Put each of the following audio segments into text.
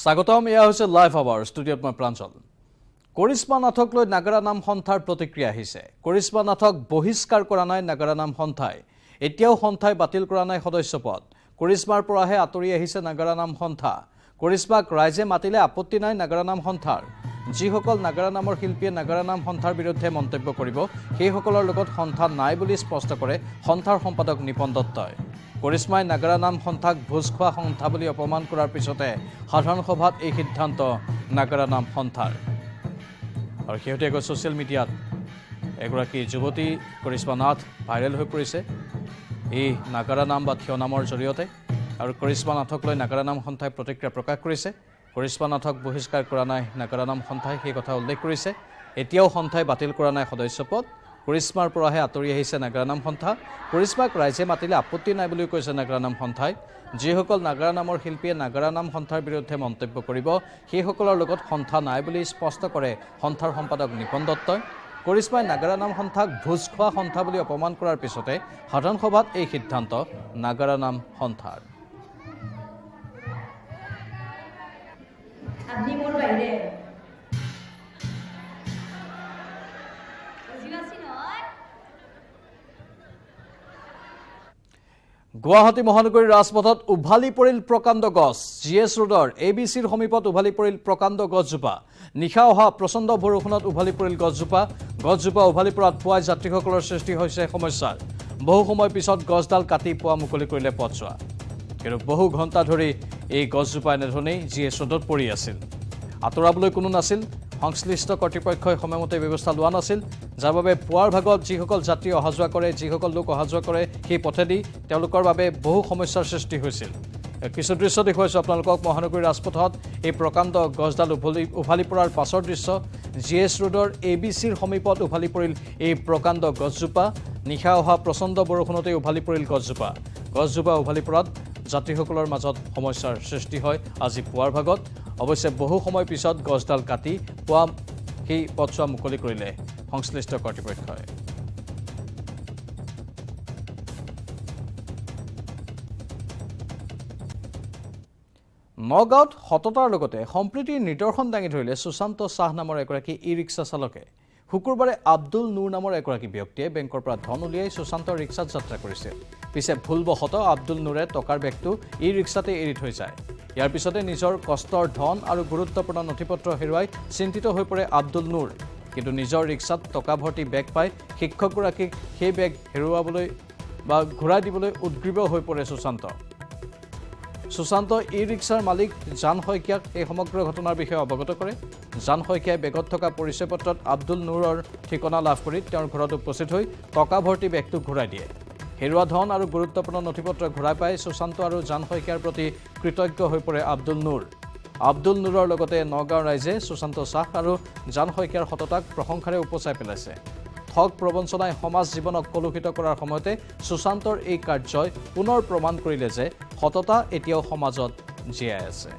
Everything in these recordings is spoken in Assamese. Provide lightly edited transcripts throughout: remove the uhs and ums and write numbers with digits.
স্বাগতম এয়া হৈছে লাইভ আৱাৰ ষ্টুডিঅ'ত মই প্ৰাঞ্জল কৰিশ্মা নাথক লৈ নাগাৰা নাম সন্থাৰ প্ৰতিক্ৰিয়া আহিছে কৰিশ্মা নাথক বহিষ্কাৰ কৰা নাই নাগাৰা নাম সন্থাই এতিয়াও সন্থাই বাতিল কৰা নাই সদস্যপদ কৰিশ্মাৰ পৰাহে আঁতৰি আহিছে নাগাৰা নাম সন্থা কৰিশ্মাক ৰাইজে মাতিলে আপত্তি নাই নাগাৰা নাম সন্থাৰ যিসকল নাগাৰা নামৰ শিল্পীয়ে নাগাৰা নাম সন্থাৰ বিৰুদ্ধে মন্তব্য কৰিব সেইসকলৰ লগত সন্থা নাই বুলি স্পষ্ট কৰে সন্থাৰ সম্পাদক নিপন দত্তই কৰিশ্মাই নাগাৰা নাম সন্থাক ভোজ খোৱা সন্থা বুলি অপমান কৰাৰ পিছতে সাধাৰণ সভাত এই সিদ্ধান্ত নাগাৰা নাম সন্থাৰ আৰু শেহতীয়াকৈ ছ'চিয়েল মিডিয়াত এগৰাকী যুৱতী কৰিশ্মা নাথ ভাইৰেল হৈ পৰিছে এই নাগাৰা নাম বা থিয় নামৰ জৰিয়তে আৰু কৰিশ্মা নাথক লৈ নাগাৰা নাম সন্থাই প্ৰতিক্ৰিয়া প্ৰকাশ কৰিছে কৰিশ্মা নাথক বহিষ্কাৰ কৰা নাই নাগাৰা নাম সন্থাই সেই কথা উল্লেখ কৰিছে এতিয়াও সন্থাই বাতিল কৰা নাই সদস্যপদ কৰিশ্মাৰ পৰাহে আঁতৰি আহিছে নাগাৰা নাম সন্থা কৰিশ্মাক ৰাইজে মাতিলে আপত্তি নাই বুলি কৈছে নাগাৰা নাম সন্থাই যিসকল নাগাৰা নামৰ শিল্পীয়ে নাগাৰা নাম সন্থাৰ বিৰুদ্ধে মন্তব্য কৰিব সেইসকলৰ লগত সন্থা নাই বুলি স্পষ্ট কৰে সন্থাৰ সম্পাদক নিপন দত্তই কৰিশ্মাই নাগাৰা নাম সন্থাক ভোজ খোৱা সন্থা বুলি অপমান কৰাৰ পিছতে সাধাৰণ সভাত এই সিদ্ধান্ত নাগাৰা নাম সন্থাৰ আপনি মোৰ বাইৰে গুৱাহাটী মহানগৰীৰ ৰাজপথত উভালি পৰিল প্ৰকাণ্ড গছ জিএছ ৰোডৰ এবিচিৰ সমীপত উভালি পৰিল প্ৰকাণ্ড গছজোপা নিশা অহা প্ৰচণ্ড বৰষুণত উভালি পৰিল গছজোপা উভালি পৰাত পুৱাই যাত্ৰীসকলৰ সৃষ্টি হৈছে সমস্যাৰ বহু সময় পিছত গছডাল কাটি পুৱা মুকলি কৰিলে পথছোৱা কিন্তু বহু ঘণ্টা ধৰি এই গছজোপা এনেধৰণেই জিএছ ৰোডত পৰি আছিল আঁতৰাবলৈ কোনো নাছিল সংশ্লিষ্ট কৰ্তৃপক্ষই সময়মতে ব্যৱস্থা লোৱা নাছিল যাৰ বাবে পুৱাৰ ভাগত যিসকল যাত্ৰী অহা যোৱা কৰে যিসকল লোক অহা যোৱা কৰে সেই পথেদি তেওঁলোকৰ বাবে বহু সমস্যাৰ সৃষ্টি হৈছিল কিছু দৃশ্য দেখুৱাইছোঁ আপোনালোকক মহানগৰীৰ ৰাজপথত এই প্ৰকাণ্ড গছডাল উভালি পৰাৰ পাছৰ দৃশ্য জিএছ ৰোডৰ এবিচিৰ সমীপত উভালি পৰিল এই প্ৰকাণ্ড গছজোপা নিশা অহা প্ৰচণ্ড বৰষুণতেই উভালি পৰিল গছজোপা উভালি পৰাত যাত্ৰীসকলৰ মাজত সমস্যাৰ সৃষ্টি হয় আজি পুৱাৰ ভাগত অৱশ্যে বহু সময় পিছত গছডাল কাটি পুৱা সেই পথছোৱা মুকলি কৰিলে সংশ্লিষ্ট কৰ্তৃপক্ষই নগাঁৱত সততাৰ লগতে সম্প্ৰীতিৰ নিদৰ্শন দাঙি ধৰিলে সুশান্ত শাহ নামৰ এগৰাকী ই ৰিক্সা চালকে শুকুৰবাৰে আব্দুল নুৰ নামৰ এগৰাকী ব্যক্তিয়ে বেংকৰ পৰা ধন উলিয়াই সুশান্তৰ ৰিক্সাত যাত্ৰা কৰিছিল পিছে ভুলবশতঃ আব্দুল নুৰে টকাৰ বেগটো ই ৰিক্সাতে এৰি থৈ যায় ইয়াৰ পিছতে নিজৰ কষ্টৰ ধন আৰু গুৰুত্বপূৰ্ণ নথিপত্ৰ হেৰুৱাই চিন্তিত হৈ পৰে আব্দুল নুৰ কিন্তু নিজৰ ৰিক্সাত টকা ভৰ্তি বেগ পাই শিক্ষকগৰাকীক সেই বেগ হেৰুৱাবলৈ বা ঘূৰাই দিবলৈ উদ্গ্ৰীৱ হৈ পৰে সুশান্ত ই ৰিক্সাৰ মালিক জান শইকীয়াক এই সমগ্ৰ ঘটনাৰ বিষয়ে অৱগত কৰে জান শইকীয়াই বেগত থকা পৰিচয় পত্ৰত আব্দুল নুৰৰ ঠিকনা লাভ কৰি তেওঁৰ ঘৰত উপস্থিত হৈ টকা ভৰ্তি বেগটো ঘূৰাই দিয়ে হেৰুৱা ধন আৰু গুৰুত্বপূৰ্ণ নথিপত্ৰ ঘূৰাই পাই সুশান্ত আৰু জান শইকীয়াৰ প্ৰতি কৃতজ্ঞ হৈ পৰে আব্দুল নুৰৰ লগতে নগাঁও ৰাইজে সুশান্ত শাহ আৰু জান শইকীয়াৰ সততাক প্ৰশংসাৰে উপচাই পেলাইছে ঠগ প্ৰবঞ্চনাই সমাজ জীৱনক কলুষিত কৰাৰ সময়তে সুশান্তৰ এই কাৰ্যই পুনৰ প্ৰমাণ কৰিলে যে সততা এতিয়াও সমাজত জীয়াই আছে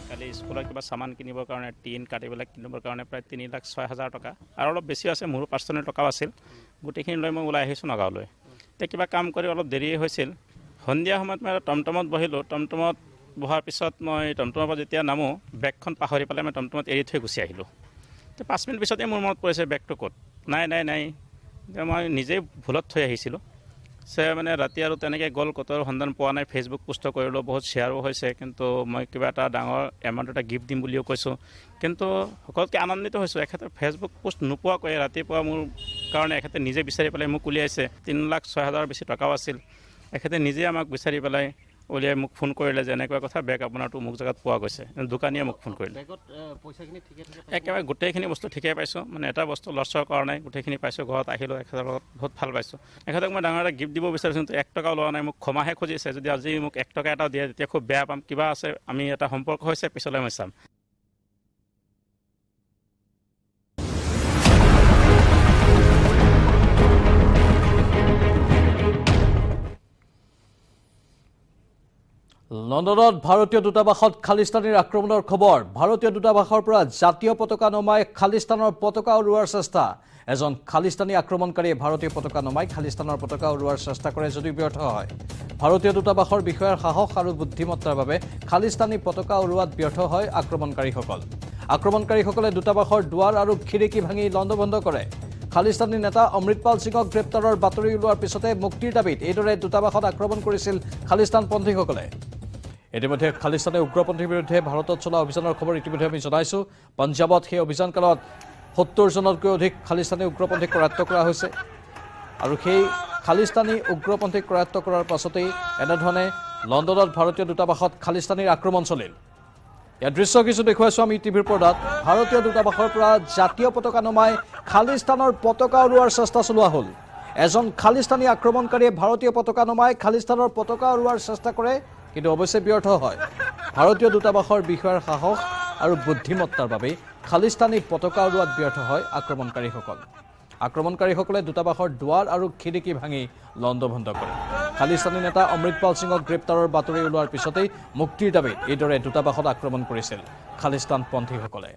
কালি স্কুলৰ কিবা সামান কিনিবৰ কাৰণে টিন কাটিবিলাক কিনিবৰ কাৰণে প্ৰায় 3,06,000 টকা আৰু অলপ বেছি আছে মোৰ পাৰ্চনেল টকাও আছিল গোটেইখিনি লৈ মই ওলাই আহিছোঁ নগাঁৱলৈ এতিয়া কিবা কাম কৰি অলপ দেৰি হৈছিল সন্ধিয়া সময়ত মই টমটমত বহিলোঁ টমটমত বহাৰ পিছত মই টমটমৰ পৰা যেতিয়া নামো বেগখন পাহৰি পেলাই মই টমটমত এৰি থৈ গুচি আহিলোঁ 5 মিনিট পিছতে মোৰ মনত পৰিছে বেগটো ক'ত নাই মই নিজেই ভুলত থৈ আহিছিলোঁ মানে ৰাতি আৰু তেনেকৈ গ'ল ক'তৰ সন্ধান পোৱা নাই ফেচবুক পোষ্ট কৰিলোঁ বহুত শ্বেয়াৰো হৈছে কিন্তু মই কিবা এটা ডাঙৰ এমাউণ্ট এটা গিফ্ট দিম বুলিও কৈছোঁ কিন্তু সকলোতকৈ আনন্দিত হৈছোঁ এখেতে ফেচবুক পোষ্ট নোপোৱাকৈ ৰাতিপুৱা মোৰ কাৰণে এখেতে নিজে বিচাৰি পেলাই মোক উলিয়াইছে 3,06,000 বেছি টকাও আছিল এখেতে নিজে আমাক বিচাৰি পেলাই উলিয়াই মোক ফোন কৰিলে যে এনেকুৱা কথা বেগ আপোনাৰতো মোক জেগাত পোৱা গৈছে দোকানীয়ে মোক ফোন কৰিলে একেবাৰে গোটেইখিনি বস্তু ঠিকেই পাইছোঁ মানে এটা বস্তু লছৰ কৰা নাই গোটেইখিনি পাইছোঁ ঘৰত আহিলোঁ এখেতৰ লগত বহুত ভাল পাইছোঁ এখেতক মই ডাঙৰ এটা গিফ্ট দিব বিচাৰিছোঁ কিন্তু 1 টকাও লোৱা নাই মোক ক্ষমাহে খুজিছে যদি আজি মোক 1 টকা এটাও দিয়ে তেতিয়া খুব বেয়া পাম কিবা আছে আমি এটা সম্পৰ্ক হৈছে পিছলৈ মই চাম লণ্ডনত ভাৰতীয় দূতাবাসত খালিস্তানীৰ আক্ৰমণৰ খবৰ ভাৰতীয় দূতাবাসৰ পৰা জাতীয় পতাকা নমাই খালিস্তানৰ পতাকা উৰুৱাৰ চেষ্টা এজন খালিস্তানী আক্ৰমণকাৰীয়ে ভাৰতীয় পতাকা নমাই খালিস্তানৰ পতাকা উৰুৱাৰ চেষ্টা কৰে যদিও ব্যৰ্থ হয় ভাৰতীয় দূতাবাসৰ বিষয়াৰ সাহস আৰু বুদ্ধিমত্তাৰ বাবে খালিস্তানী পতাকা উৰুৱাত ব্যৰ্থ হয় আক্ৰমণকাৰীসকলে দূতাবাসৰ দুৱাৰ আৰু খিৰিকী ভাঙি লণ্ডভণ্ড কৰে খালিস্তানী নেতা অমৃতপাল সিঙক গ্ৰেপ্তাৰৰ বাতৰি ওলোৱাৰ পিছতে মুক্তিৰ দাবীত এইদৰে দূতাবাসত আক্ৰমণ কৰিছিল খালিস্তানপন্থীসকলে ইতিমধ্যে খালিস্তানে উগ্ৰপন্থীৰ বিৰুদ্ধে ভাৰতত চলা অভিযানৰ খবৰ ইতিমধ্যে আমি জনাইছো পঞ্জাবত সেই অভিযানকালত 70 জনতকৈ অধিক খালিস্তানী উগ্ৰপন্থীক কৰায়ত্ব কৰা হৈছে আৰু সেই খালিস্তানী উগ্ৰপন্থীক কৰায়ত্ব কৰাৰ পাছতেই এনেধৰণে লণ্ডনত ভাৰতীয় দূতাবাসত খালিস্তানীৰ আক্ৰমণ চলিল ইয়াৰ দৃশ্য কিছু দেখুৱাইছো আমি টিভিৰ পৰ্দাত ভাৰতীয় দূতাবাসৰ পৰা জাতীয় পতাকা নমাই খালিস্তানৰ পতাকা উৰুৱাৰ চেষ্টা চলোৱা হ'ল এজন খালিস্তানী আক্ৰমণকাৰীয়ে ভাৰতীয় পতাকা নমাই খালিস্তানৰ পতাকা উৰুৱাৰ চেষ্টা কৰে কিন্তু অৱশ্যে ব্যৰ্থ হয় ভাৰতীয় দূতাবাসৰ বিষয়াৰ সাহস আৰু বুদ্ধিমত্তাৰ বাবে খালিস্তানী পতাকা উৰুৱাত ব্যৰ্থ হয় আক্ৰমণকাৰীসকলে দূতাবাসৰ দুৱাৰ আৰু খিৰিকী ভাঙি লণ্ডভণ্ড কৰে খালিস্তানী নেতা অমৃতপাল সিঙক গ্ৰেপ্তাৰৰ বাতৰি ওলোৱাৰ পিছতেই মুক্তিৰ দাবীত এইদৰে দূতাবাসত আক্ৰমণ কৰিছিল খালিস্তানপন্থীসকলে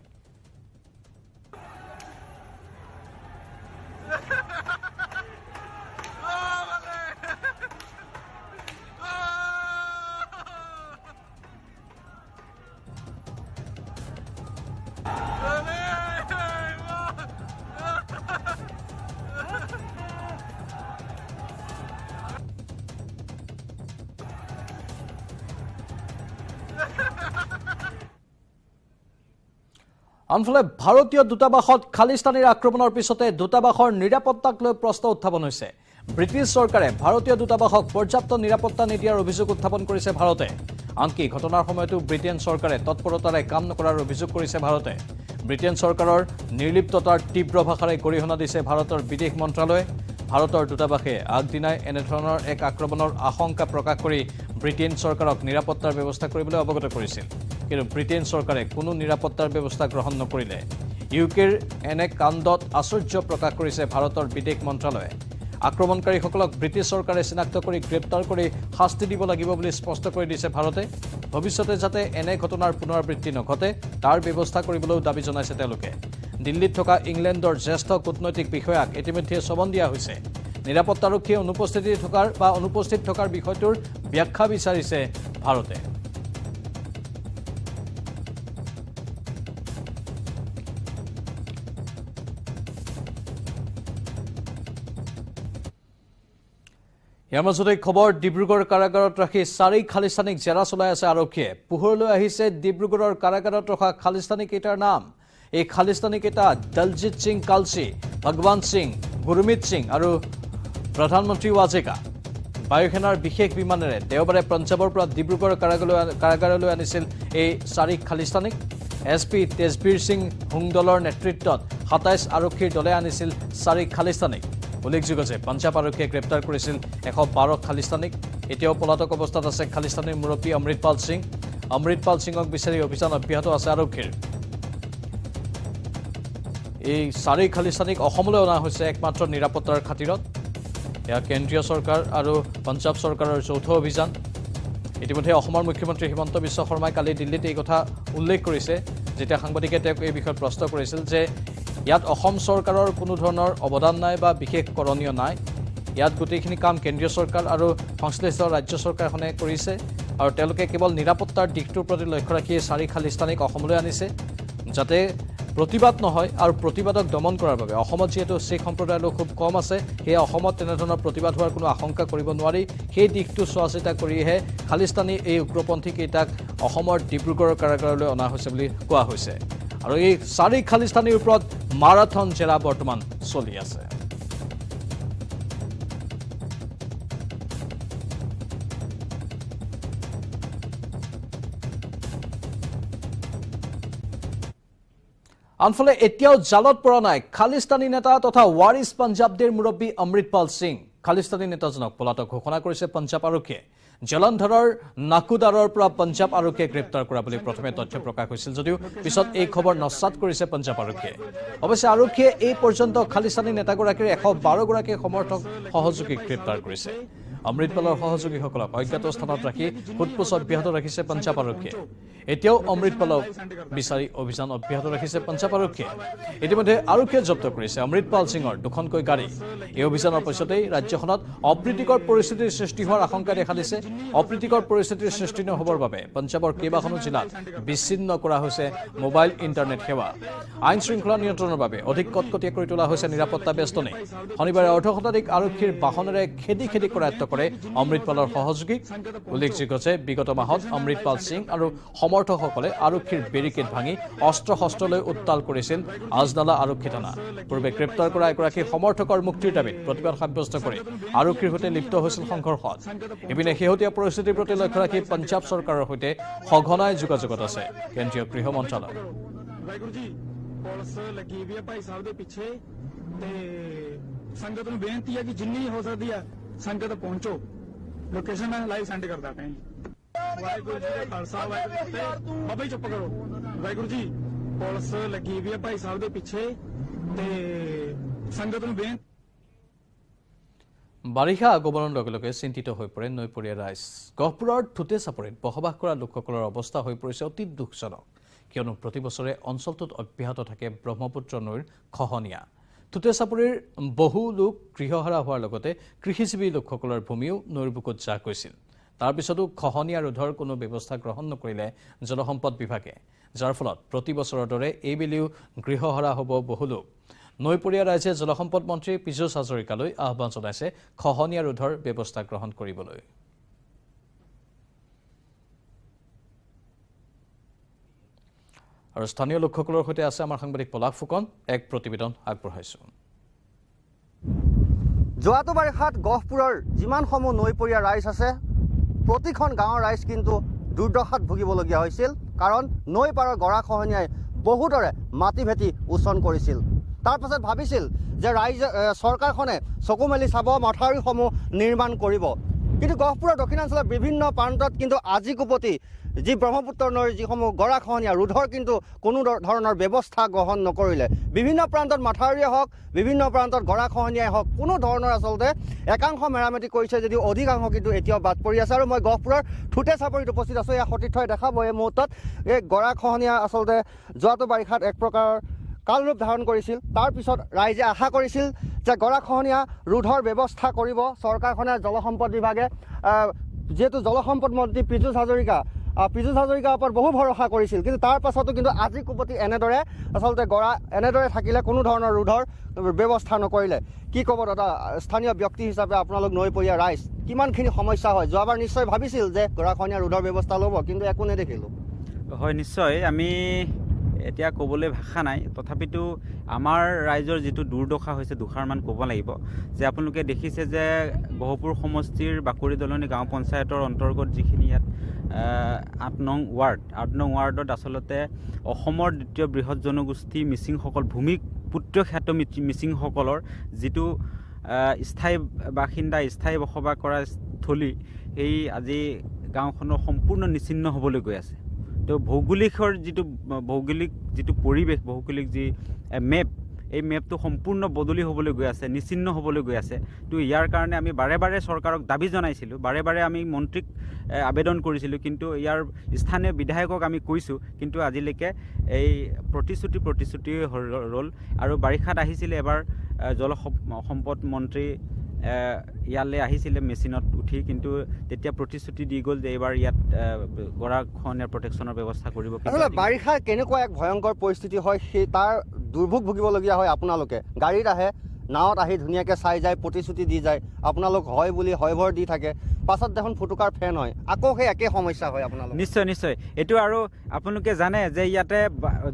আনফালে ভাৰতীয় দূতাবাসত খালিস্তানীৰ আক্ৰমণৰ পিছতে দূতাবাসৰ নিৰাপত্তাক লৈ প্ৰশ্ন উত্থাপন হৈছে ব্ৰিটিছ চৰকাৰে ভাৰতীয় দূতাবাসক পৰ্যাপ্ত নিৰাপত্তা নিদিয়াৰ অভিযোগ উত্থাপন কৰিছে ভাৰতে আনকি ঘটনাৰ সময়তো ব্ৰিটেইন চৰকাৰে তৎপৰতাৰে কাম নকৰাৰ অভিযোগ কৰিছে ভাৰতে ব্ৰিটেইন চৰকাৰৰ নিৰ্লিপ্ততাৰ তীব্ৰ ভাষাৰে গৰিহণা দিছে ভাৰতৰ বিদেশ মন্ত্ৰালয়ে ভাৰতৰ দূতাবাসে আগদিনাই এনেধৰণৰ এক আক্ৰমণৰ আশংকা প্ৰকাশ কৰি ব্ৰিটেইন চৰকাৰক নিৰাপত্তাৰ ব্যৱস্থা কৰিবলৈ অৱগত কৰিছিল কিন্তু ব্ৰিটেইন চৰকাৰে কোনো নিৰাপত্তাৰ ব্যৱস্থা গ্ৰহণ নকৰিলে ইউকেৰ এনে কাণ্ডত আশ্চৰ্য প্ৰকাশ কৰিছে ভাৰতৰ বিদেশ মন্ত্ৰালয়ে আক্ৰমণকাৰীসকলক ব্ৰিটিছ চৰকাৰে চিনাক্ত কৰি গ্ৰেপ্তাৰ কৰি শাস্তি দিব লাগিব বুলি স্পষ্ট কৰি দিছে ভাৰতে ভৱিষ্যতে যাতে এনে ঘটনাৰ পুনৰাবৃত্তি নঘটে তাৰ ব্যৱস্থা কৰিবলৈও দাবী জনাইছে তেওঁলোকে দিল্লীত থকা ইংলেণ্ডৰ জ্যেষ্ঠ কূটনৈতিক বিষয়াক ইতিমধ্যে চমন দিয়া হৈছে নিৰাপত্তাৰক্ষীয়ে অনুপস্থিত থকাৰ বিষয়টোৰ ব্যাখ্যা বিচাৰিছে ভাৰতে ইয়াৰ মাজতে খবৰ ডিব্ৰুগড় কাৰাগাৰত ৰাখি 4 খালিস্তানীক জেৰা চলাই আছে আৰক্ষীয়ে পোহৰলৈ আহিছে ডিব্ৰুগড়ৰ কাৰাগাৰত ৰখা খালিস্তানী কেইটাৰ নাম এই খালিস্তানী কেইটা দলজিৎ সিং কালচি ভগৱান সিং গুৰমিত সিং আৰু প্ৰধানমন্ত্ৰী ৱাজেকা বায়ুসেনাৰ বিশেষ বিমানেৰে দেওবাৰে পঞ্জাবৰ পৰা ডিব্ৰুগড় কাৰাগাৰলৈ আনিছিল এই 4 খালিস্তানীক এছপি তেজবীৰ সিং হুংদলৰ নেতৃত্বত 27 আৰক্ষীৰ দলে আনিছিল 4 খালিস্তানীক উল্লেখযোগ্য যে পঞ্জাব আৰক্ষীয়ে গ্ৰেপ্তাৰ কৰিছিল 112 খালিস্তানীক এতিয়াও পলাতক অৱস্থাত আছে খালিস্তানীৰ মুৰব্বী অমৃতপাল সিঙক বিচাৰি অভিযান অব্যাহত আছে আৰক্ষীৰ এই 4 খালিস্তানীক অসমলৈ অনা হৈছে একমাত্ৰ নিৰাপত্তাৰ খাতিৰত এয়া কেন্দ্ৰীয় চৰকাৰ আৰু পঞ্জাব চৰকাৰৰ যৌথ অভিযান ইতিমধ্যে অসমৰ মুখ্যমন্ত্ৰী হিমন্ত বিশ্ব শৰ্মাই কালি দিল্লীত এই কথা উল্লেখ কৰিছে যেতিয়া সাংবাদিকে তেওঁক এই বিষয়ত প্ৰশ্ন কৰিছিল যে ইয়াত অসম চৰকাৰৰ কোনো ধৰণৰ অৱদান নাই বা বিশেষ কৰণীয় নাই ইয়াত গোটেইখিনি কাম কেন্দ্ৰীয় চৰকাৰ আৰু সংশ্লিষ্ট ৰাজ্য চৰকাৰখনে কৰিছে আৰু তেওঁলোকে কেৱল নিৰাপত্তাৰ দিশটোৰ প্ৰতি লক্ষ্য ৰাখি 4 খালিস্তানীক অসমলৈ আনিছে যাতে প্ৰতিবাদ নহয় আৰু প্ৰতিবাদক দমন কৰাৰ বাবে অসমত যেহেতু শিখ সম্প্ৰদায়ৰ লোক খুব কম আছে সেই অসমত তেনেধৰণৰ প্ৰতিবাদ হোৱাৰ কোনো আশংকা কৰিব নোৱাৰি সেই দিশটো চোৱাচিতা কৰিহে খালিস্তানী এই উগ্ৰপন্থী কেইটাক অসমৰ ডিব্ৰুগড়ৰ কাৰাগাৰলৈ অনা হৈছে বুলি কোৱা হৈছে আৰু এই 4 খালিস্তানীৰ ওপৰত মাৰাথন জেৰা বৰ্তমান চলি আছে আনফালে এতিয়াও জালত পৰা নাই খালিস্তানী নেতা তথা ৱাৰিছ পঞ্জাবদেৰ মুৰব্বী অমৃতপাল সিং খালিস্তানী নেতাজনক পলাতক ঘোষণা কৰিছে পঞ্জাব আৰক্ষীয়ে জলন্ধৰৰ নাকুদাৰৰ পৰা পঞ্জাব আৰক্ষীয়ে গ্ৰেপ্তাৰ কৰা বুলি প্ৰথমে তথ্য প্ৰকাশ হৈছিল যদিও পিছত এই খবৰ নস্যাৎ কৰিছে পঞ্জাব আৰক্ষীয়ে অৱশ্যে আৰক্ষীয়ে এই পৰ্যন্ত খালিস্তানী নেতাগৰাকীৰ 112 গৰাকী সমৰ্থক সহযোগীক গ্ৰেপ্তাৰ কৰিছে অমৃতপালৰ সহযোগীসকলক অজ্ঞাত স্থানত ৰাখি সোধপোছ অব্যাহত ৰাখিছে পঞ্জাৱ আৰক্ষীয়ে এতিয়াও অমৃতপালক বিচাৰি অভিযান অব্যাহত ৰাখিছে পঞ্জাৱ আৰক্ষীয়ে ইতিমধ্যে আৰক্ষীয়ে জব্দ কৰিছে অমৃতপাল সিঙৰ দুখনকৈ গাড়ী এই অভিযানৰ পিছতেই ৰাজ্যখনত অপ্ৰীতিকৰ পৰিস্থিতিৰ সৃষ্টি হোৱাৰ আশংকা দেখা দিছে অপ্ৰীতিকৰ পৰিস্থিতিৰ সৃষ্টি নহবৰ বাবে পঞ্জাৱৰ কেইবাখনো জিলাত বিচ্ছিন্ন কৰা হৈছে মোবাইল ইণ্টাৰনেট সেৱা আইন শৃংখলা নিয়ন্ত্ৰণৰ বাবে অধিক কটকটীয়া কৰি তোলা হৈছে নিৰাপত্তা বেষ্টনী শনিবাৰে অৰ্ধশতাধিক আৰক্ষীৰ বাহনেৰে খেদি কৰায়ত্ব কৰে অমৃতপালৰ সহযোগী উল্লেখযোগ্য যে বিগত মাহত অমৃতপাল সিং আৰু সমৰ্থকসকলে আৰক্ষীৰ বেৰিকেড ভাঙি অস্ত্ৰ শস্ত্ৰলৈ উত্তাল কৰিছিল আজনালা আৰক্ষী থানা পূৰ্বে গ্ৰেপ্তাৰ কৰা এগৰাকী সমৰ্থকৰ মুক্তিৰ দাবীত প্ৰতিবাদ সাব্যস্ত কৰি আৰক্ষীৰ সৈতে লিপ্ত হৈছিল সংঘৰ্ষত ইপিনে শেহতীয়া পৰিস্থিতিৰ প্ৰতি লক্ষ্য ৰাখি পঞ্জাৱ চৰকাৰৰ সৈতে সঘনাই যোগাযোগত আছে কেন্দ্ৰীয় গৃহ মন্ত্ৰালয় ਪੁਲਿਸ ਲੱਗੀ ਵੀ ਆ ਭਾਈ ਸਾਹਿਬ ਦੇ ਪਿੱਛੇ ਤੇ ਸੰਗਤ ਨੂੰ ਬੇਨਤੀ ਹੈ ਕਿ ਜਿੰਨੀ ਹੋ ਸਕਦੀ ਆ ਸੰਗਤ ਪਹੁੰਚੋ ਲੋਕੇਸ਼ਨ ਮੈਂ ਲਾਈਵ ਸੈਂਡ ਕਰਦਾ ਪਿਆ ਜੀ ਵਾਹਿਗੁਰੂ ਜੀ ਦਾ ਖਾਲਸਾ ਵਾਹਿਗੁਰੂ ਜੀ ਕੀ ਫਤਿਹ ਬਾਬਾ ਜੀ ਚੁੱਪ ਕਰੋ ਵਾਹਿਗੁਰੂ ਜੀ ਪੁਲਿਸ ਲੱਗੀ ਵੀ ਆ ਭਾਈ ਸਾਹਿਬ ਦੇ ਪਿੱਛੇ ਤੇ ਸੰਗਤ ਨੂੰ ਬੇਨਤੀ বাৰিষা আগমনৰ লগে লগে চিন্তিত হৈ পৰে নৈপৰীয়া ৰাইজ গহপুৰৰ থুতে চাপৰিত বসবাস কৰা লোকসকলৰ অৱস্থা হৈ পৰিছে অতি দুখজনক কিয়নো প্ৰতি বছৰে অঞ্চলটোত অব্যাহত থাকে ব্ৰহ্মপুত্ৰ নৈৰ খহনীয়া থুতে চাপৰিৰ বহু লোক গৃহহাৰা হোৱাৰ লগতে কৃষিজীৱী লোকসকলৰ ভূমিও নৈৰ বুকুত জাহ গৈছিল তাৰ পিছতো খহনীয়া ৰোধৰ কোনো ব্যৱস্থা গ্ৰহণ নকৰিলে জলসম্পদ বিভাগে যাৰ ফলত প্ৰতি বছৰৰ দৰে এইবেলিও গৃহহাৰা হ'ব বহু লোক নৈপৰীয়া ৰাইজে জলসম্পদ মন্ত্ৰী পীযুষ হাজৰিকালৈ আহ্বান জনাইছে খহনীয়া ৰোধৰ ব্যৱস্থা গ্ৰহণ কৰিবলৈ আৰু স্থানীয় লোকসকলৰ সৈতে আছে আমাৰ সাংবাদিক পলাশ ফুকন এক প্ৰতিবেদন আগবঢ়াইছো যোৱাটো বাৰিষাত গহপুৰৰ যিমানসমূহ নৈপৰীয়া ৰাইজ আছে প্ৰতিখন গাঁৱৰ ৰাইজ কিন্তু দুৰ্দশাত ভুগিবলগীয়া হৈছিল কাৰণ নৈ পাৰৰ গৰাখহনীয়াই বহুতৰে মাটি ভেটি উচন কৰিছিল তাৰ পাছত ভাবিছিল যে চৰকাৰখনে চকু মেলি চাব মথাউৰিসমূহ নিৰ্মাণ কৰিব কিন্তু গহপুৰৰ দক্ষিণাঞ্চলৰ বিভিন্ন প্ৰান্তত কিন্তু আজি কুপতি যি ব্ৰহ্মপুত্ৰ নৈৰ যিসমূহ গৰাখহনীয়া ৰোধৰ কিন্তু কোনো ধৰণৰ ব্যৱস্থা গ্ৰহণ নকৰিলে বিভিন্ন প্ৰান্তত মথাউৰিয়ে হওক বিভিন্ন প্ৰান্তত গৰাখহনীয়াই হওক কোনো ধৰণৰ আচলতে একাংশ মেৰামতি কৰিছে যদিও অধিকাংশ কিন্তু এতিয়াও বাদ পৰি আছে আৰু মই গহপুৰৰ থুতে চাপৰিত উপস্থিত আছোঁ এয়া সতীৰ্থই দেখাব এই মুহূৰ্তত এই গৰাখহনীয়া আচলতে যোৱাটো বাৰিষাত এক প্ৰকাৰ কালৰূপ ধাৰণ কৰিছিল তাৰ পিছত ৰাইজে আশা কৰিছিল যে গৰাখহনীয়া ৰোধৰ ব্যৱস্থা কৰিব চৰকাৰখনে জলসম্পদ বিভাগে যিহেতু জলসম্পদ মন্ত্ৰী পীযুষ হাজৰিকাৰ ওপৰত বহু ভৰসা কৰিছিল কিন্তু তাৰ পাছতো কিন্তু আজি কুপতি এনেদৰে আচলতে এনেদৰে থাকিলে কোনো ধৰণৰ ৰোধৰ ব্যৱস্থা নকৰিলে কি ক'ব দাদা স্থানীয় ব্যক্তি হিচাপে আপোনালোক নৈপৰীয়া ৰাইজ কিমানখিনি সমস্যা হয় যোৱাবাৰ নিশ্চয় ভাবিছিল যে গৰাখহনীয়া ৰোধৰ ব্যৱস্থা ল'ব কিন্তু একো নেদেখিলোঁ হয় নিশ্চয় আমি এতিয়া ক'বলৈ ভাষা নাই তথাপিতো আমাৰ ৰাইজৰ যিটো দুৰ্দশা হৈছে দুষাৰমান ক'ব লাগিব যে আপোনালোকে দেখিছে যে গহপুৰ সমষ্টিৰ বাকৰি দলনি গাঁও পঞ্চায়তৰ অন্তৰ্গত যিখিনি ইয়াত ৮ নং ৱাৰ্ডত আচলতে অসমৰ দ্বিতীয় বৃহৎ জনগোষ্ঠী মিচিংসকল ভূমিপুত্ৰ খ্যাত মিচিংসকলৰ যিটো স্থায়ী বাসিন্দা স্থায়ী বসবাস কৰা স্থলী সেই আজি গাঁওখনৰ সম্পূৰ্ণ নিচিন্ন হ'বলৈ গৈ আছে তো ভৌগোলিক যিটো পৰিৱেশ ভৌগোলিক যি মেপ এই মেপটো সম্পূৰ্ণ বদলি হ'বলৈ গৈ আছে নিচিন্ন হ'বলৈ গৈ আছে তো ইয়াৰ কাৰণে আমি বাৰে বাৰে চৰকাৰক দাবী জনাইছিলোঁ বাৰে বাৰে আমি মন্ত্ৰীক আবেদন কৰিছিলোঁ কিন্তু ইয়াৰ স্থানীয় বিধায়কক আমি কৈছোঁ কিন্তু আজিলৈকে এই প্ৰতিশ্ৰুতি ৰ'ল আৰু বাৰিষাত আহিছিলে এবাৰ জলসম্পদ মন্ত্ৰী ইয়ালৈ আহিছিলে মেচিনত উঠি কিন্তু তেতিয়া প্ৰতিশ্ৰুতি দি গ'ল যে এইবাৰ ইয়াত গৰাখহনীয়াৰ প্ৰটেকশ্যনৰ ব্যৱস্থা কৰিব বাৰিষা কেনেকুৱা এক ভয়ংকৰ পৰিস্থিতি হয় সেই তাৰ দুৰ্ভোগ ভুগিবলগীয়া হয় আপোনালোকে গাড়ীত আহে নাৱত আহি ধুনীয়াকৈ চাই যায় প্ৰতিশ্ৰুতি দি যায় আপোনালোক হয় বুলি হয়ভৰ দি থাকে পাছত দেখোন ফুটুকাৰ ফেন হয় আকৌ সেই একে সমস্যা হয় আপোনালোক নিশ্চয় এইটো আৰু আপোনালোকে জানে যে ইয়াতে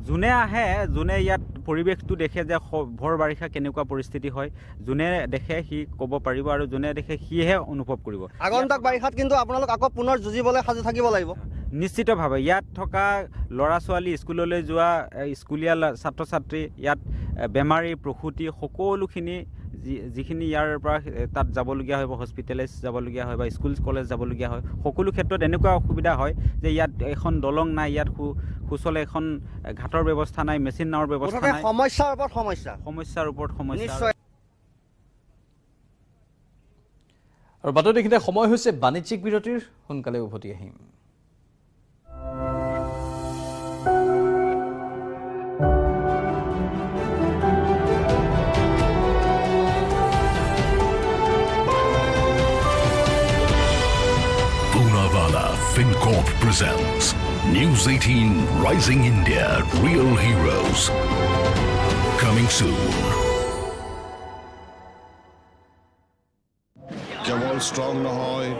যোনে আহে যোনে ইয়াত পৰিৱেশটো দেখে যে ভৰ বাৰিষা কেনেকুৱা পৰিস্থিতি হয় যোনে দেখে সি ক'ব পাৰিব আৰু যোনে দেখে সিহে অনুভৱ কৰিব আগন্তুক বাৰিষাত কিন্তু আপোনালোক আকৌ পুনৰ যুঁজিবলৈ সাজু থাকিব লাগিব নিশ্চিতভাৱে ইয়াত থকা ল'ৰা ছোৱালী স্কুললৈ যোৱা স্কুলীয়া ছাত্ৰ ছাত্ৰী ইয়াত বেমাৰী প্ৰসূতি সকলোখিনি যিখিনি ইয়াৰ পৰা তাত যাবলগীয়া হয় বা হস্পিটেলাইজ যাবলগীয়া হয় বা স্কুল কলেজ যাবলগীয়া হয় সকলো ক্ষেত্ৰত এনেকুৱা অসুবিধা হয় যে ইয়াত এখন দলং নাই ইয়াত সুচলে এখন ঘাটৰ ব্যৱস্থা নাই মেচিন নাৱৰ ব্যৱস্থা নাই সমস্যাৰ ওপৰত সমস্যা আৰু বাতৰিখিনিতে সময় হৈছে বাণিজ্যিক বিৰতিৰ সোনকালে উভতি আহিম Poonawalla FinCorp presents News 18 Rising India Real Heroes. Coming soon. কেৱল ষ্ট্ৰং নহয়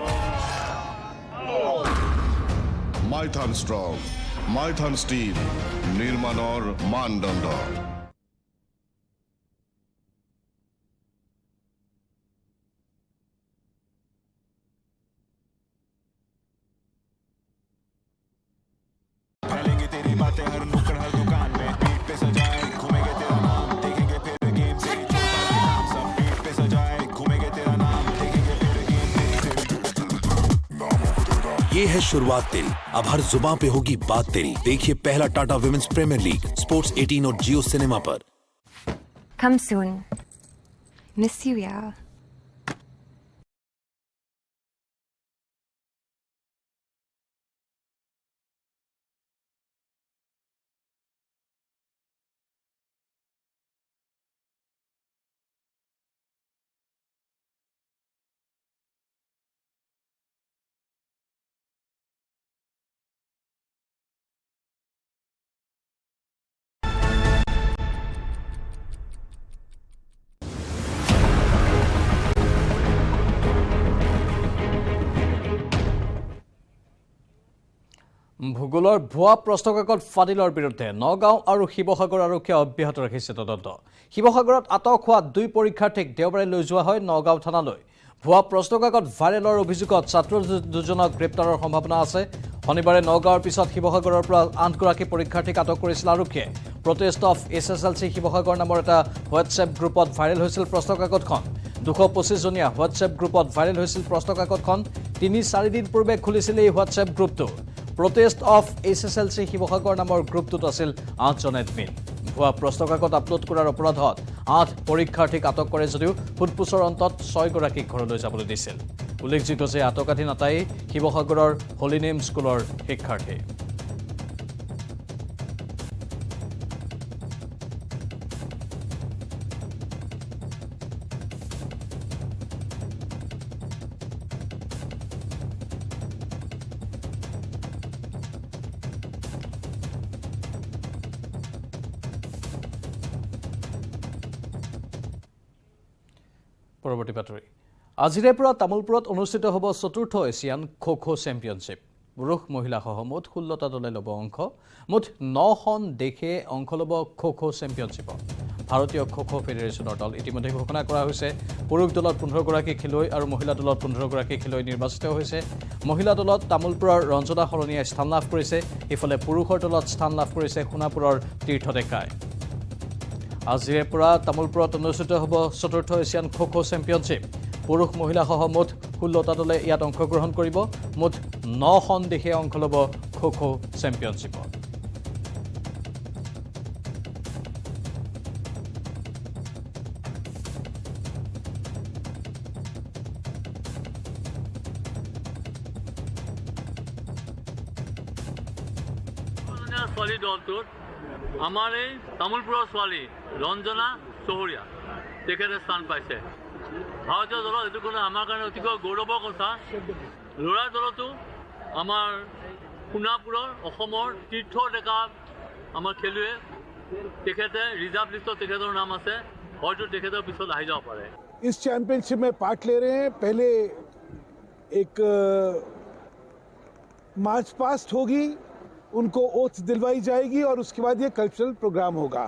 মাইথান ষ্ট্ৰং মাইথান ষ্টীল নিৰ্মাণৰ মানদণ্ড ये है शुरुआत तेरी, अब हर जुबां पे होगी बात तेरी। देखिए पहला Tata women's premier league sports 18 और जियो सिनेमा पर। Come soon. Miss you, yeah. ভূগোলৰ ভুৱা প্ৰশ্নকাকত ফাদিলৰ বিৰুদ্ধে নগাঁও আৰু শিৱসাগৰ আৰক্ষীয়ে অব্যাহত ৰাখিছে তদন্ত শিৱসাগৰত আটক হোৱা 2 পৰীক্ষাৰ্থীক দেওবাৰে লৈ যোৱা হয় নগাঁও থানালৈ ভুৱা প্ৰশ্নকাকত ভাইৰেলৰ অভিযোগত ছাত্ৰ দুজনক গ্ৰেপ্তাৰৰ সম্ভাৱনা আছে শনিবাৰে নগাঁৱৰ পিছত শিৱসাগৰৰ পৰা 8 গৰাকী পৰীক্ষাৰ্থীক আটক কৰিছিল আৰক্ষীয়ে প্ৰটেষ্ট অফ SSLC শিৱসাগৰ নামৰ এটা হোৱাটছএপ গ্ৰুপত ভাইৰেল হৈছিল প্ৰশ্নকাকতখন 225 জনীয়া হোৱাটছএপ গ্ৰুপত ভাইৰেল হৈছিল প্ৰশ্নকাকতখন 3-4 দিন পূৰ্বে খুলিছিল এই হোৱাটছএপ গ্ৰুপটো Protest of SSLC শিৱসাগৰ নামৰ গ্ৰুপটোত আছিল 8জন এডমিন ভুৱা প্ৰশ্নকাকত আপলোড কৰাৰ অপৰাধত 8 পৰীক্ষাৰ্থীক আটক কৰে যদিও ফুটপুছৰ অন্তত 6 গৰাকীক ঘৰলৈ যাবলৈ দিছিল উল্লেখযোগ্য যে আটকাধীন আটাই শিৱসাগৰৰ হলিনেম স্কুলৰ শিক্ষাৰ্থী পৰৱৰ্তী বাতৰি আজিৰে পৰা তামুলপুৰত অনুষ্ঠিত হ'ব চতুৰ্থ এছিয়ান খো-খো চেম্পিয়নশ্বিপ পুৰুষ মহিলাসহ মুঠ 16টা দলে ল'ব অংশ মুঠ 9খন দেশে অংশ ল'ব খো-খো চেম্পিয়নশ্বিপত ভাৰতীয় খো-খো ফেডাৰেশ্যনৰ দল ইতিমধ্যে ঘোষণা কৰা হৈছে পুৰুষ দলত 15 গৰাকী খেলুৱৈ আৰু মহিলা দলত 15 গৰাকী খেলুৱৈ নিৰ্বাচিত হৈছে মহিলা দলত তামুলপুৰৰ ৰঞ্জনা সৰণীয়ে স্থান লাভ কৰিছে ইফালে পুৰুষৰ দলত স্থান লাভ কৰিছে সোণাপুৰৰ তীৰ্থ ডেকাই আজিৰে পৰা তামুলপুৰত অনুষ্ঠিত হ'ব চতুৰ্থ এছিয়ান খো-খো চেম্পিয়নশ্বিপ পুৰুষ মহিলাসহ মুঠ 16টা দলে ইয়াত অংশগ্ৰহণ কৰিব মুঠ 9খন দেশে অংশ ল'ব খো-খো চেম্পিয়নশ্বিপত ছোৱালী দলটোত আমাৰ এই তামুলপুৰৰ ছোৱালী ৰঞ্জনা চহৰীয়া তেখেতে স্থান পাইছে ভাৰতীয় দলত এইটো কোনো আমাৰ কাৰণে অতিকৈ গৌৰৱৰ কথা ল'ৰাৰ দলতো আমাৰ সোণাপুৰৰ অসমৰ তীৰ্থ ডেকা আমাৰ খেলুৱৈ তেখেতে ৰিজাৰ্ভ লিষ্টত তেখেতৰ নাম আছে হয়তো তেখেতৰ পিছত আহি যাব পাৰে इस चैंपियनशिप में पार्ट ले रहे हैं पहले एक मार्च पास्ट होगी उनको ओथ दिलवाई जाएगी और उसके बाद ये कल्चरल प्रोग्राम होगा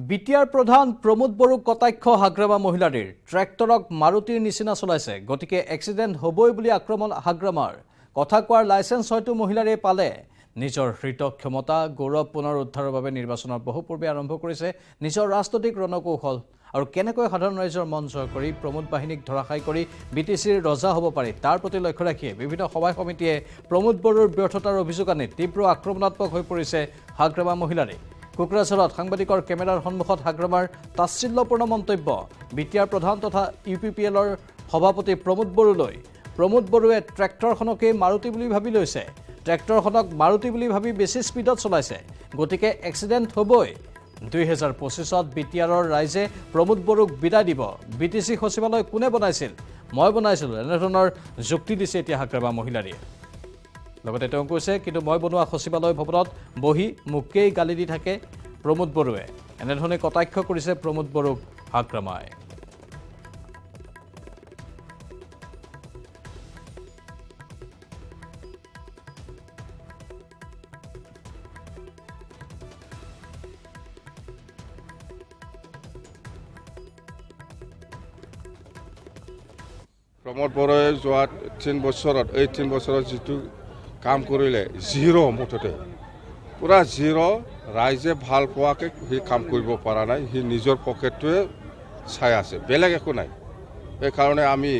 বিটিআৰ প্ৰধান প্ৰমোদ বড়ো কটাক্ষ হাগ্ৰামা মহিলাৰীৰ ট্ৰেক্টৰক মাৰুতিৰ নিচিনা চলাইছে গতিকে এক্সিডেণ্ট হ'বই বুলি আক্ৰমণ হাগ্ৰামাৰ কথা কোৱাৰ লাইসেন্স হয়তো মহিলাৰীয়ে পালে নিজৰ হৃত ক্ষমতা গৌৰৱ পুনৰ উদ্ধাৰৰ বাবে নিৰ্বাচনৰ বহু পূৰ্বে আৰম্ভ কৰিছে নিজৰ ৰাজনৈতিক ৰণকৌশল আৰু কেনেকৈ সাধাৰণ ৰাইজৰ মন জয় কৰি প্ৰমোদ বাহিনীক ধৰাশায়ী কৰি বিটিচিৰ ৰজা হ'ব পাৰি তাৰ প্ৰতি লক্ষ্য ৰাখি বিভিন্ন সভা সমিতিয়ে প্ৰমোদ বড়োৰ ব্যৰ্থতাৰ অভিযোগ আনি তীব্ৰ আক্ৰমণাত্মক হৈ পৰিছে হাগ্ৰামা মহিলাৰী কোকৰাঝাৰত সাংবাদিকৰ কেমেৰাৰ সন্মুখত হাগ্ৰামাৰ তাচ্ছিল্যপূৰ্ণ মন্তব্য বিটিআৰ প্ৰধান তথা UPPLৰ সভাপতি প্ৰমোদ বড়োলৈ প্ৰমোদ বড়োৱে ট্ৰেক্টৰখনকে মাৰুতি বুলি ভাবি লৈছে ট্ৰেক্টৰখনক মাৰুতি বুলি ভাবি বেছি স্পীডত চলাইছে গতিকে এক্সিডেণ্ট হ'বই 2025ত বিটিআৰৰ ৰাইজে প্ৰমোদ বড়োক বিদায় দিব BTC সচিবালয় কোনে বনাইছিল মই বনাইছিলোঁ এনেধৰণৰ যুক্তি দিছে এতিয়া হাগ্ৰামা মহিলাৰীয়ে লগতে তেওঁ কৈছে কিন্তু মই বনোৱা সচিবালয় ভৱনত বহি মোকেই গালি দি থাকে প্ৰমোদ বড়োৱে এনেধৰণে কটাক্ষ কৰিছে প্ৰমোদ বড়োক হাগ্ৰামাই প্ৰমোদ বড়োৱে যোৱা 3 বছৰত এই 3 বছৰত যিটো কাম কৰিলে জিৰ' মুঠতে পুৰা জিৰ' ৰাইজে ভাল পোৱাকৈ সি কাম কৰিব পৰা নাই সি নিজৰ পকেটটোৱে চাই আছে বেলেগ একো নাই এইকাৰণে আমি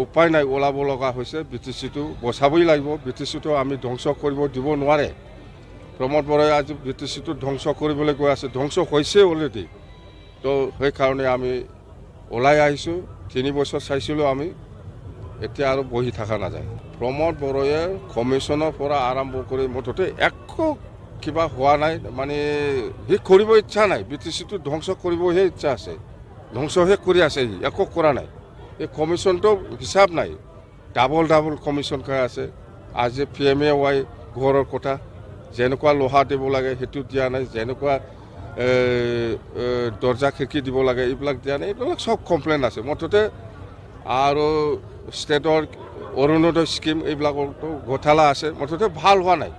উপায় নাই ওলাব লগা হৈছে BTCটো বচাবই লাগিব BTCটো আমি ধ্বংস কৰিব দিব নোৱাৰে প্ৰমোদ বড়োৱে আজি BTCটো ধ্বংস কৰিবলৈ গৈ আছে ধ্বংস হৈছে অলৰেডি তো সেইকাৰণে আমি ওলাই আহিছোঁ 3 বছৰ চাইছিলোঁ আমি এতিয়া আৰু বহি থকা নাযায় প্ৰমোদ বড়োৱে কমিশ্যনৰ পৰা আৰম্ভ কৰি মুঠতে একো কিবা হোৱা নাই মানে সি কৰিব ইচ্ছা নাই BTCটো ধ্বংস কৰিবহে ইচ্ছা আছে ধ্বংসহে কৰি আছে সি একো কৰা নাই এই কমিশ্যনটো হিচাপ নাই ডাবল কমিশ্যন খাই আছে আজি PMAY ঘৰৰ কথা যেনেকুৱা লোহা দিব লাগে সেইটো দিয়া নাই যেনেকুৱা দৰ্জা খিৰিকী দিব লাগে এইবিলাক দিয়া নাই এইবিলাক চব কমপ্লেইন আছে মুঠতে আৰু ষ্টেটৰ অৰুণোদয় স্কিম এইবিলাকতো ঘোটালা আছে মুঠতে ভাল হোৱা নাই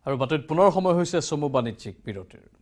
আৰু বাতৰিত পুনৰ সময় হৈছে চমু বাণিজ্যিক বিৰতিৰ